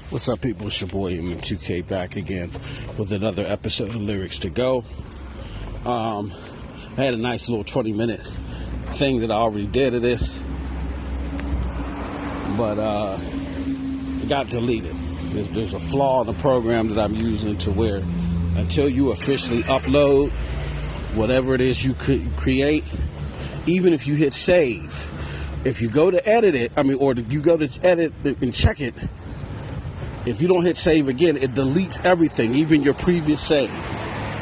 What's up, people? It's your boy MM2K back again with another episode of Lyrics to Go. I had a nice little 20-minute thing that I already did of this, but it got deleted. There's a flaw in the program that I'm using to where until you officially upload whatever it is you could create, even if you hit save, if you go to edit it, or you go to edit and check it, if you don't hit save again, it deletes everything, even your previous save,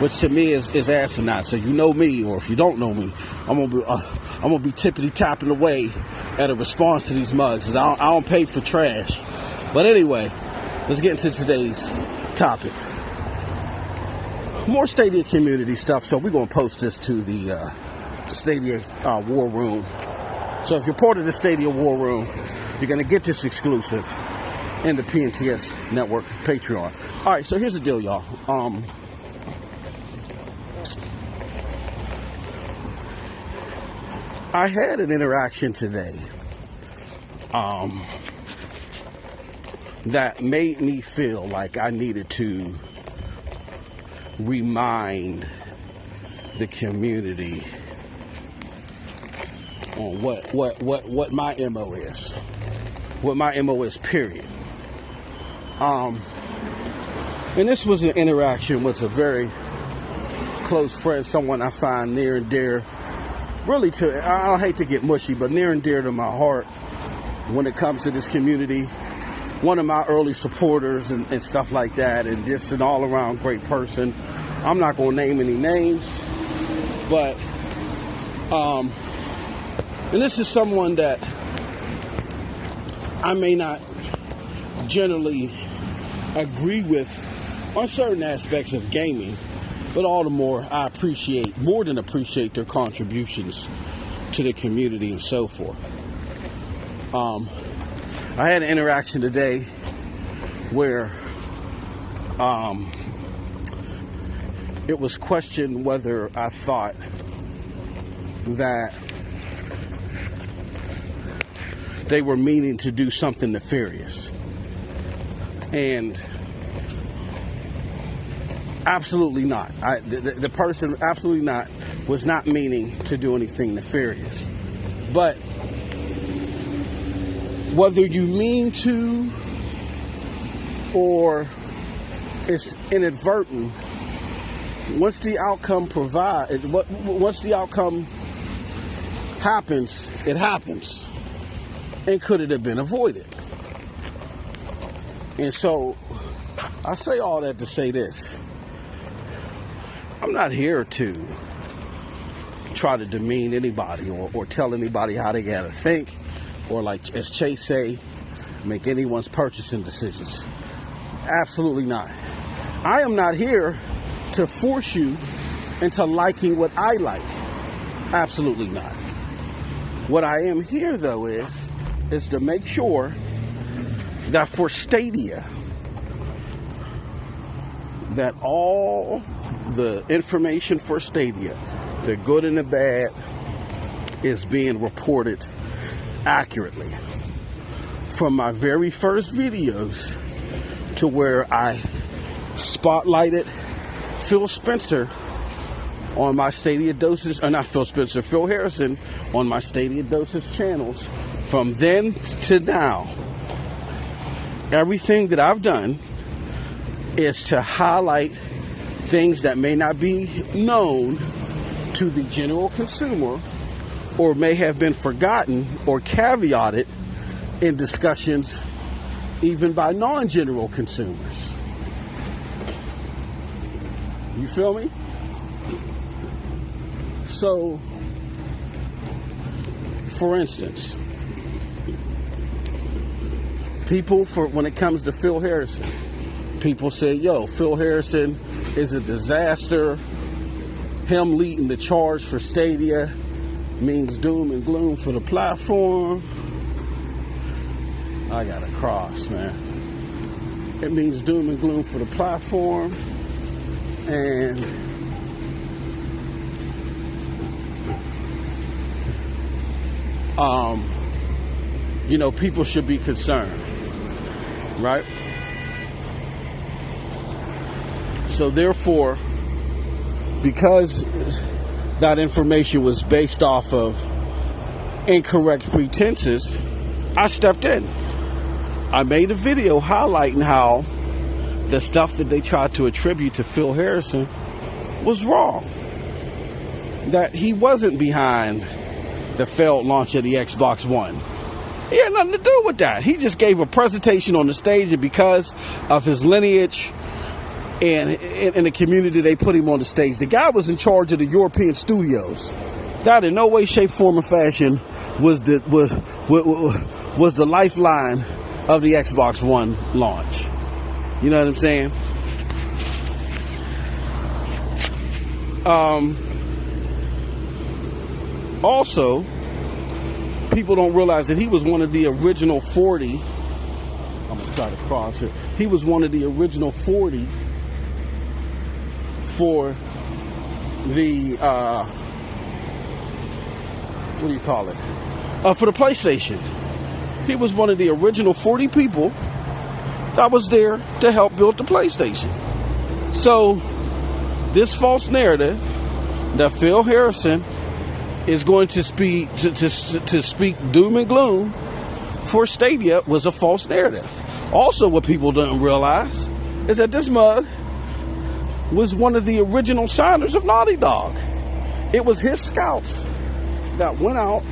which to me is asinine. So you know me, or if you don't know me, I'm gonna be tippity tapping away at a response to these mugs. 'Cause I don't pay for trash. But anyway, let's get into today's topic. More Stadia Community stuff. So we're gonna post this to the Stadia War Room. So if you're part of the Stadia War Room, you're gonna get this exclusive in the PNTS network Patreon. All right, so here's the deal, y'all. I had an interaction today that made me feel like I needed to remind the community on what my MO is. What my MO is, period. And this was an interaction with a very close friend, someone I find near and dear, really I hate to get mushy, but near and dear to my heart when it comes to this community. One of my early supporters and stuff like that, and just an all-around great person. I'm not going to name any names, but, and this is someone that I may not generally agree with on certain aspects of gaming, but all the more I more than appreciate their contributions to the community and so forth. I had an interaction today where it was questioned whether I thought that they were meaning to do something nefarious. And absolutely not. The person absolutely not was not meaning to do anything nefarious. But whether you mean to or it's inadvertent, once the outcome happens, it happens. And could it have been avoided? And so I say all that to say this. I'm not here to try to demean anybody or tell anybody how they gotta think, or, like as Chase say, make anyone's purchasing decisions. Absolutely not. I am not here to force you into liking what I like. Absolutely not. What I am here, though, is to make sure that for Stadia, that all the information for Stadia, the good and the bad, is being reported accurately. From my very first videos to where I spotlighted Phil Spencer on my Stadia Doses, or not Phil Spencer, Phil Harrison on my Stadia Doses channels. From then to now, everything that I've done is to highlight things that may not be known to the general consumer, or may have been forgotten or caveated in discussions even by non-general consumers. You feel me? So, for instance, when it comes to Phil Harrison, people say, yo, Phil Harrison is a disaster. Him leading the charge for Stadia means doom and gloom for the platform. I got a cross, man. It means doom and gloom for the platform. And people should be concerned, right? So therefore, because that information was based off of incorrect pretenses, I stepped in. I made a video highlighting how the stuff that they tried to attribute to Phil Harrison was wrong. That he wasn't behind the failed launch of the Xbox One. He had nothing to do with that. He just gave a presentation on the stage, and because of his lineage and in the community, they put him on the stage. The guy was in charge of the European studios. That in no way, shape, form, or fashion was the lifeline of the Xbox One launch. You know what I'm saying? Also, people don't realize that he was one of the original 40. I'm going to try to cross it. He was one of the original 40 for the, what do you call it? For the PlayStation. He was one of the original 40 people that was there to help build the PlayStation. So, this false narrative that Phil Harrison is going to speak to speak doom and gloom for Stadia was a false narrative. Also, what people don't realize is that this mug was one of the original signers of Naughty Dog. It was his scouts that went out,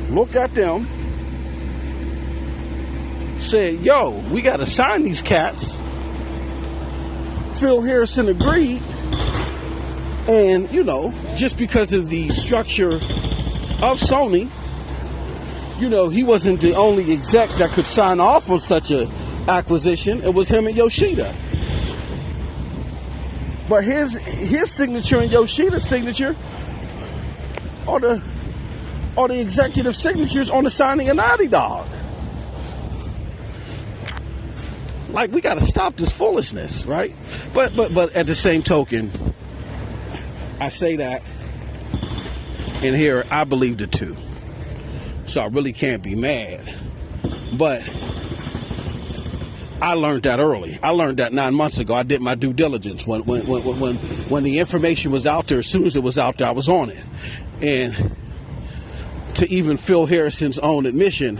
looked at them, said, yo, we got to sign these cats. Phil Harrison agreed. And, you know, just because of the structure of Sony, you know, he wasn't the only exec that could sign off on such a acquisition. It was him and Yoshida. But his signature and Yoshida's signature are the executive signatures on the signing of Naughty Dog. Like, we got to stop this foolishness, right? But at the same token, I say that, and here I believed it too. So I really can't be mad. But I learned that early. I learned that 9 months ago. I did my due diligence. When the information was out there, as soon as it was out there, I was on it. And to even Phil Harrison's own admission,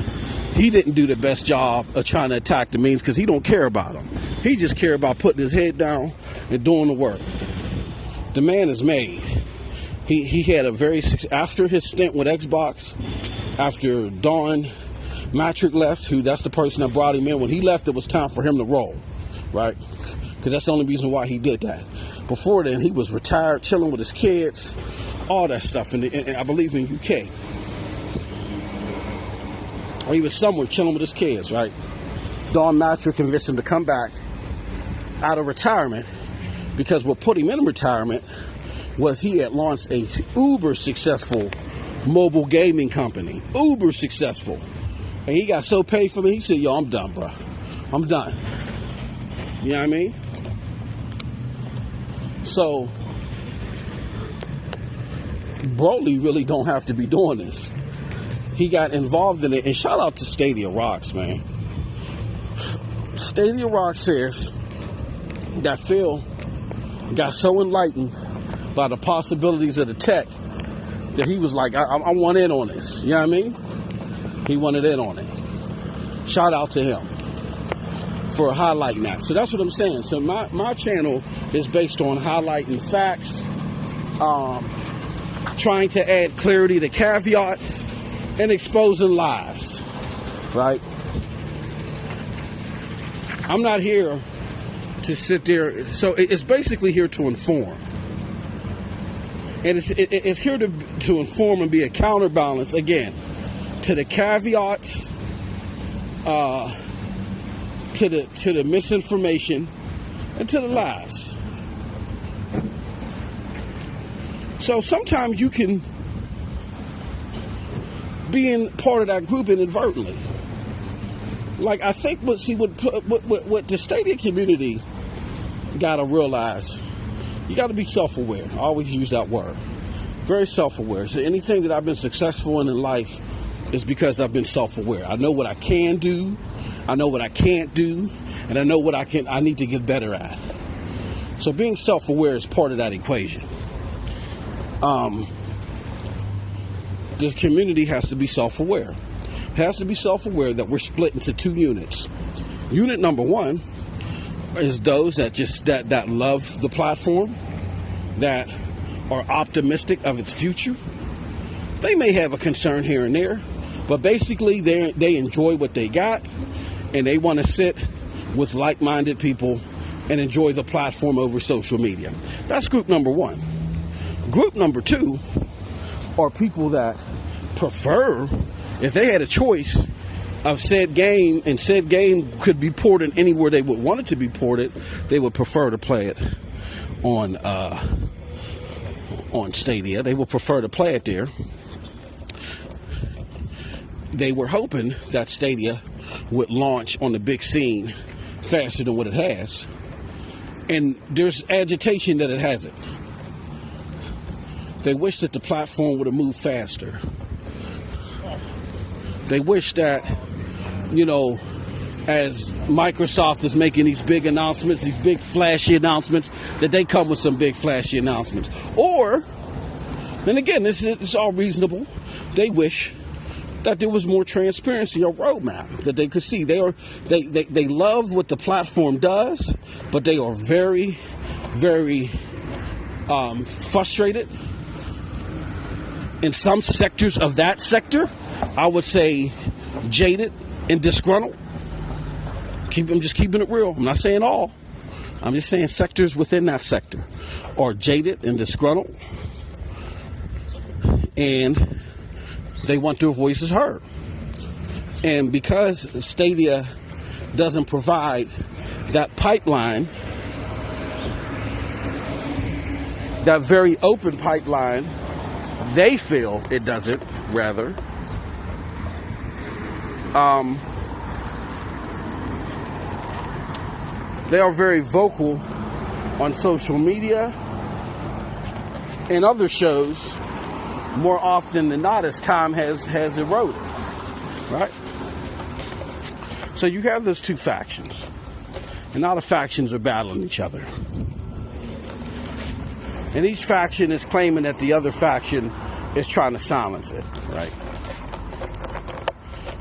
he didn't do the best job of trying to attack the means because he don't care about them. He just care about putting his head down and doing the work. The man is made. He had a very, after his stint with Xbox, after Don Matrick left, that's the person that brought him in. When he left, it was time for him to roll, right? Because that's the only reason why he did that. Before then, he was retired, chilling with his kids, all that stuff. And I believe in UK. Or he was somewhere chilling with his kids, right? Don Matrick convinced him to come back out of retirement, because what put him in retirement was he had launched a uber successful mobile gaming company. Uber successful. And he got so paid for me, he said, yo, I'm done, bro. I'm done. You know what I mean? So, Broly really don't have to be doing this. He got involved in it, and shout out to Stadia Rocks, man. Stadia Rocks says that Phil got so enlightened by the possibilities of the tech that he was like, I want in on this. You know what I mean? He wanted in on it. Shout out to him for highlighting that. So that's what I'm saying. So my channel is based on highlighting facts, trying to add clarity to caveats, and exposing lies, right? I'm not here to sit there. So it's basically here to inform. And it's here to inform and be a counterbalance, again, to the caveats, to the misinformation, and to the lies. So sometimes you can be in part of that group inadvertently. Like, I think what the Stadia community gotta realize, you gotta be self-aware. I always use that word. Very self-aware. So anything that I've been successful in life is because I've been self-aware. I know what I can do, I know what I can't do, and I know what I need to get better at. So being self-aware is part of that equation. This community has to be self-aware. It has to be self-aware that we're split into two units. Unit number one is those that love the platform, that are optimistic of its future. They may have a concern here and there, but basically they enjoy what they got, and they want to sit with like-minded people and enjoy the platform over social media. That's group number one. Group number two are people that prefer, if they had a choice of said game, and said game could be ported anywhere they would want it to be ported, they would prefer to play it on Stadia. They would prefer to play it there. They were hoping that Stadia would launch on the big scene faster than what it has. And there's agitation that it hasn't. They wish that the platform would have moved faster. They wish that, as Microsoft is making these big announcements, these big flashy announcements, that they come with some big flashy announcements. Or, and again, this is all reasonable, they wish that there was more transparency or roadmap that they could see. They love what the platform does, but they are very, very frustrated in some sectors of that sector. I would say jaded and disgruntled. I'm just keeping it real. I'm not saying all. I'm just saying sectors within that sector are jaded and disgruntled, and they want their voices heard. And because Stadia doesn't provide that pipeline, that very open pipeline, they feel it doesn't, rather. They are very vocal on social media and other shows more often than not as time has eroded, right? So you have those two factions, and now the factions are battling each other. And each faction is claiming that the other faction is trying to silence it, right?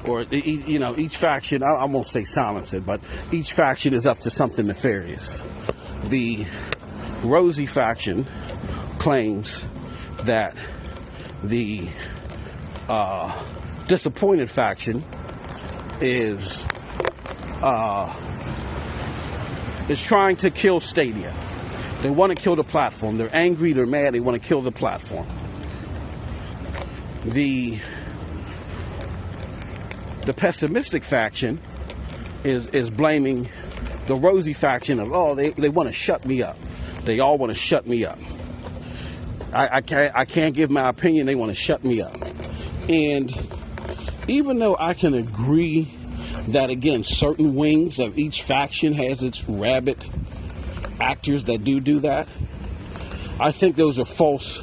Or, each faction, I won't say silence it, but each faction is up to something nefarious. The Rosy faction claims that the disappointed faction is trying to kill Stadia. They want to kill the platform. They're angry, they're mad, they want to kill the platform. The pessimistic faction is blaming the Rosy faction of, they want to shut me up. They all want to shut me up. I can't give my opinion. They want to shut me up. And even though I can agree that, again, certain wings of each faction has its rabid actors that do that, I think those are false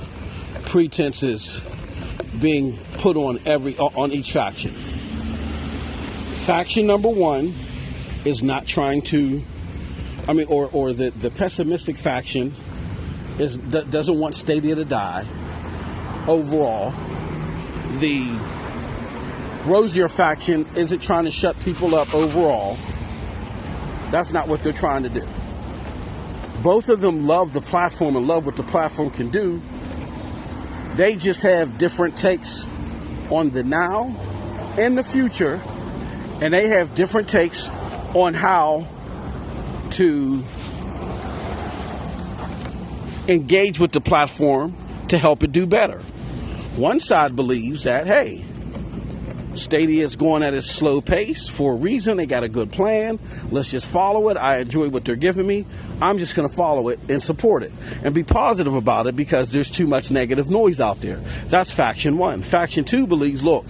pretenses being put on each faction. Faction number one is not trying to, or the pessimistic faction doesn't want Stadia to die overall. The rosier faction isn't trying to shut people up overall. That's not what they're trying to do. Both of them love the platform and love what the platform can do. They just have different takes on the now and the future, and they have different takes on how to engage with the platform to help it do better. One side believes that, hey, Stadia is going at a slow pace for a reason. They got a good plan. Let's just follow it. I enjoy what they're giving me. I'm just going to follow it and support it and be positive about it because there's too much negative noise out there. That's faction one. Faction two believes, look,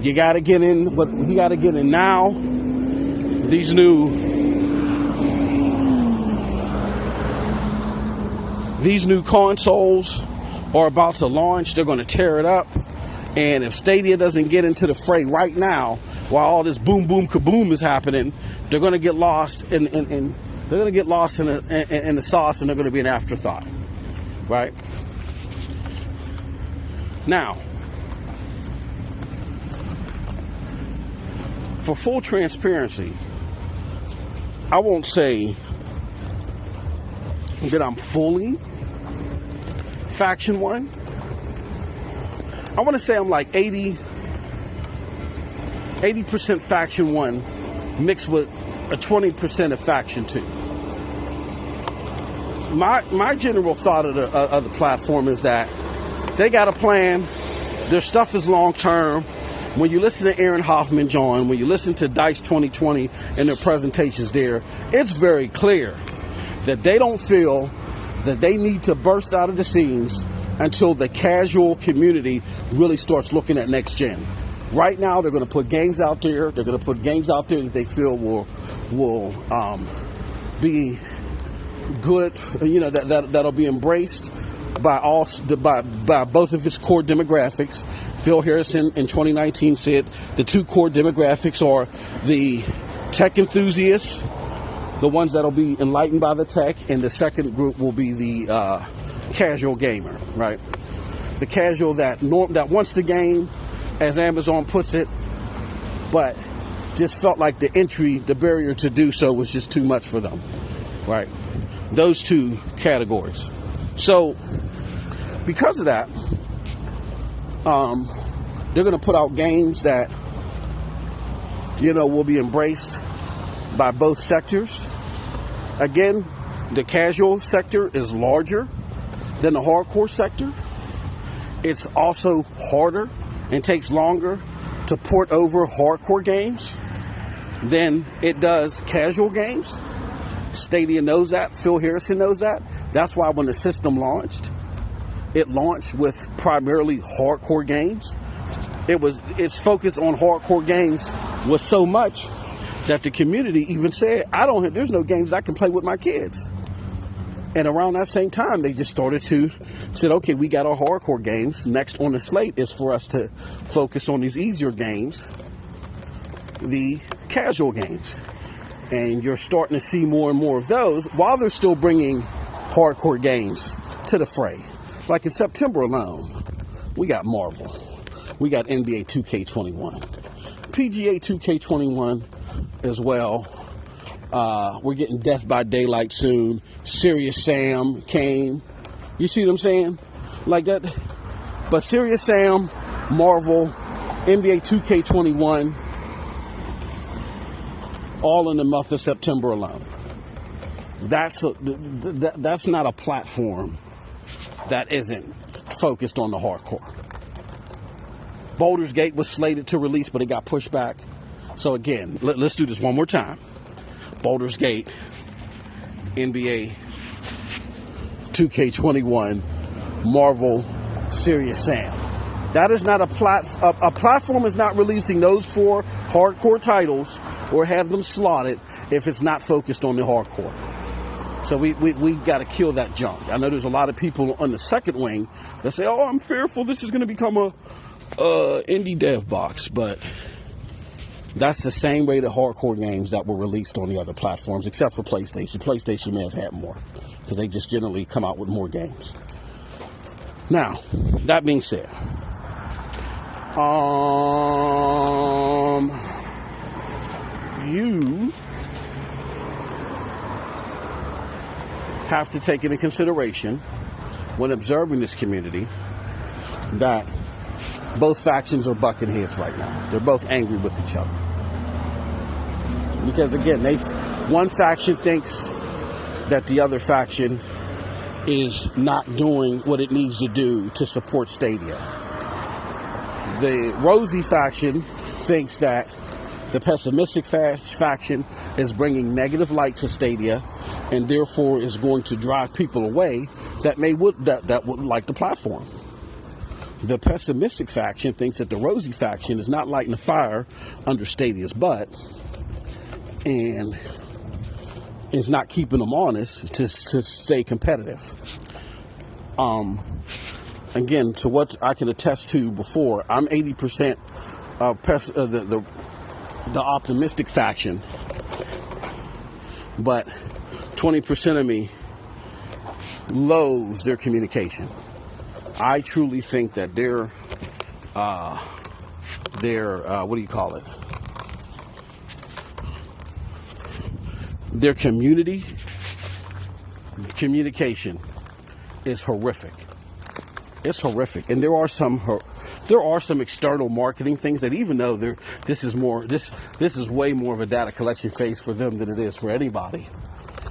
you got to get in, but you got to get in now. These new consoles are about to launch. They're going to tear it up. And if Stadia doesn't get into the fray right now, while all this boom, boom, kaboom is happening, they're going to get lost in They're going to get lost in the sauce, and they're going to be an afterthought, right? Now, for full transparency, I won't say that I'm fully Faction 1. I want to say I'm like 80% Faction 1 mixed with a 20% of Faction 2. My general thought of the platform is that they got a plan. Their stuff is long term. When you listen to Aaron Hoffman, John, when you listen to Dice 2020 and their presentations there, it's very clear that they don't feel that they need to burst out of the scenes until the casual community really starts looking at next gen. Right now, they're going to put games out there. They're going to put games out there that they feel will be good. You know, that'll be embraced by both of its core demographics. Phil Harrison in 2019 said the two core demographics are the tech enthusiasts, the ones that'll be enlightened by the tech, and the second group will be the casual gamer, right? The casual that wants the game, as Amazon puts it, but just felt like the barrier to do so was just too much for them, right? Those two categories. So because of that, they're going to put out games that, you know, will be embraced by both sectors. Again, the casual sector is larger than the hardcore sector. It's also harder and takes longer to port over hardcore games than it does casual games. Stadia knows that. Phil Harrison knows that. That's why when the system launched, it launched with primarily hardcore games. Its focus on hardcore games was so much that the community even said, there's no games I can play with my kids. And around that same time, they just said, okay, we got our hardcore games. Next on the slate is for us to focus on these easier games, the casual games. And you're starting to see more and more of those while they're still bringing hardcore games to the fray. Like in September alone, we got Marvel. We got NBA 2K21. PGA 2K21 as well. We're getting Death by Daylight soon. Serious Sam came. You see what I'm saying? Like that. But Serious Sam, Marvel, NBA 2K21, all in the month of September alone. That's not a platform that isn't focused on the hardcore. Baldur's Gate was slated to release, but it got pushed back. So again, let's do this one more time. Baldur's Gate, NBA 2K21, Marvel, Serious Sam. That is not a platform is not releasing those 4 hardcore titles or have them slotted if it's not focused on the hardcore. So we got to kill that junk. I know there's a lot of people on the second wing that say, oh, I'm fearful this is going to become a indie dev box, but that's the same way the hardcore games that were released on the other platforms, except for PlayStation. PlayStation may have had more because they just generally come out with more games. Now, that being said, you have to take into consideration when observing this community that both factions are bucking heads right now. They're both angry with each other. Because again, one faction thinks that the other faction is not doing what it needs to do to support Stadia. The Rosy faction thinks that the pessimistic faction is bringing negative light to Stadia and therefore is going to drive people away that wouldn't like the platform. The pessimistic faction thinks that the Rosy faction is not lighting the fire under Stadia's butt and is not keeping them honest to stay competitive. Again, to what I can attest to before, I'm 80% the optimistic faction, but 20% of me loathes their communication. I truly think that their what do you call it? Their communication is horrific. It's horrific, and there are some external marketing things that, even though this is way more of a data collection phase for them than it is for anybody.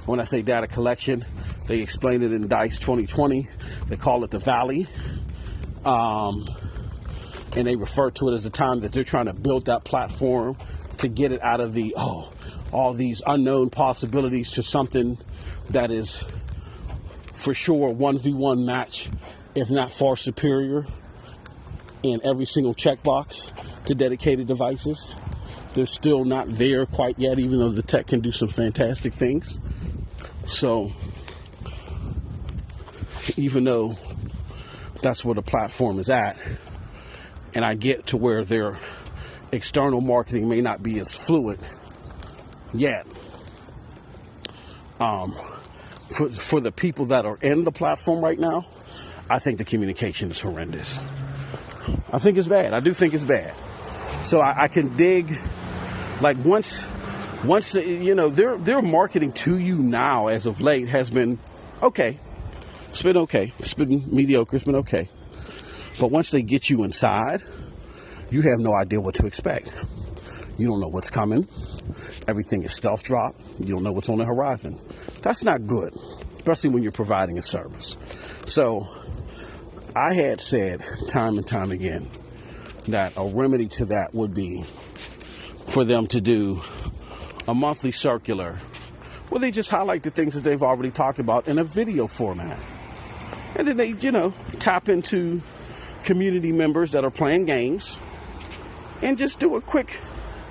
When I say data collection, they explain it in DICE 2020. They call it the Valley, and they refer to it as the time that they're trying to build that platform to get it out of the all these unknown possibilities to something that is for sure 1v1 match, if not far superior, in every single checkbox to dedicated devices. They're still not there quite yet, even though the tech can do some fantastic things. So even though that's where the platform is at, and I get to where their external marketing may not be as fluid yet, for the people that are in the platform right now, I think the communication is horrendous. I think it's bad. I do think it's bad. So I can dig, like, once their marketing to you now as of late has been okay. It's been okay. It's been mediocre. It's been okay. But once they get you inside, you have no idea what to expect. You don't know what's coming. Everything is stealth drop. You don't know what's on the horizon. That's not good, especially when you're providing a service. So I had said time and time again that a remedy to that would be for them to do a monthly circular where they just highlight the things that they've already talked about in a video format. And then they, tap into community members that are playing games and just do a quick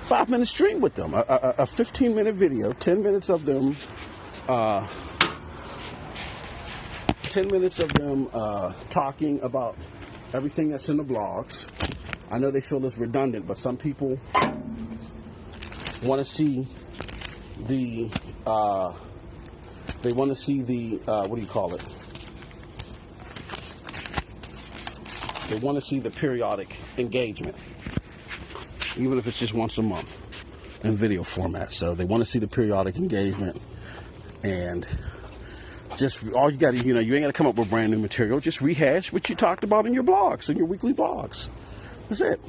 5-minute stream with them, a 15-minute video, 10 minutes of them, 10 minutes of them talking about everything that's in the blogs. I know they feel it's redundant, but some people want to see the what do you call it? They want to see the periodic engagement, even if it's just once a month in video format. So they want to see the periodic engagement, and just all you got to, you ain't got to come up with brand new material. Just rehash what you talked about in your blogs, in your weekly blogs. That's it.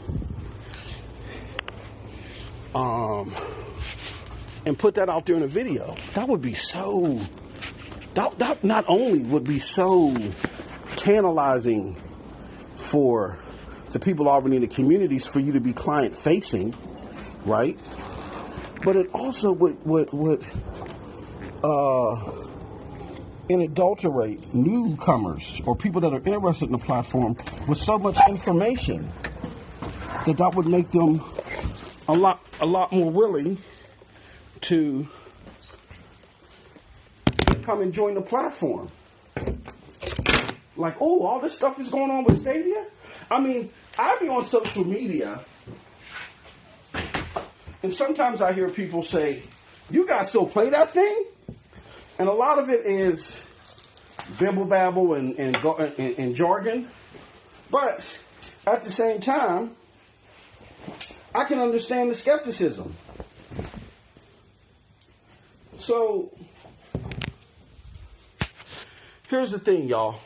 And put that out there in a video. That would be so, that not only would be so tantalizing for the people already in the communities for you to be client facing, right? But it also would inadulterate newcomers or people that are interested in the platform with so much information that would make them a lot more willing to come and join the platform. Like, oh, all this stuff is going on with Stadia? I mean, I be on social media, and sometimes I hear people say, you guys still play that thing? And a lot of it is bibble babble and jargon. But at the same time, I can understand the skepticism. So here's the thing, y'all.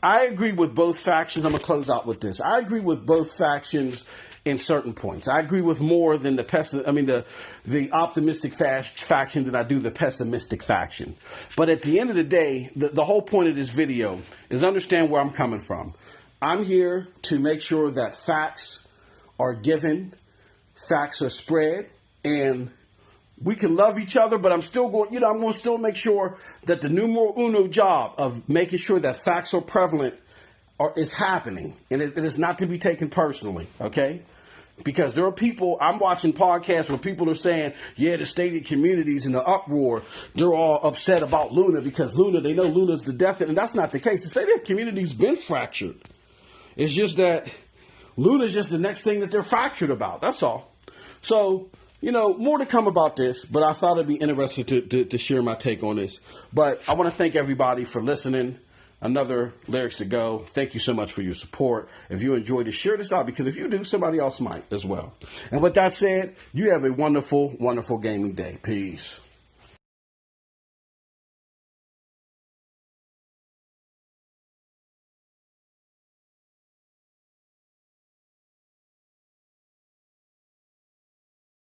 I agree with both factions. I'm going to close out with this. I agree with both factions in certain points. I agree with more than the optimistic faction than I do the pessimistic faction. But at the end of the day, the whole point of this video is understand where I'm coming from. I'm here to make sure that facts are given, facts are spread, and we can love each other, but I'm still going, I'm going to still make sure that the numero uno job of making sure that facts are prevalent is happening. And it is not to be taken personally, okay? Because there are people, I'm watching podcasts where people are saying, yeah, the Stadia communities in the uproar, they're all upset about Luna because they know Luna's the death. And that's not the case. The Stadia community's been fractured. It's just that Luna's just the next thing that they're fractured about. That's all. So you know, more to come about this, but I thought it'd be interesting to share my take on this. But I want to thank everybody for listening. Another Lyrics to Go. Thank you so much for your support. If you enjoyed it, share this out, because if you do, somebody else might as well. And with that said, you have a wonderful, wonderful gaming day. Peace.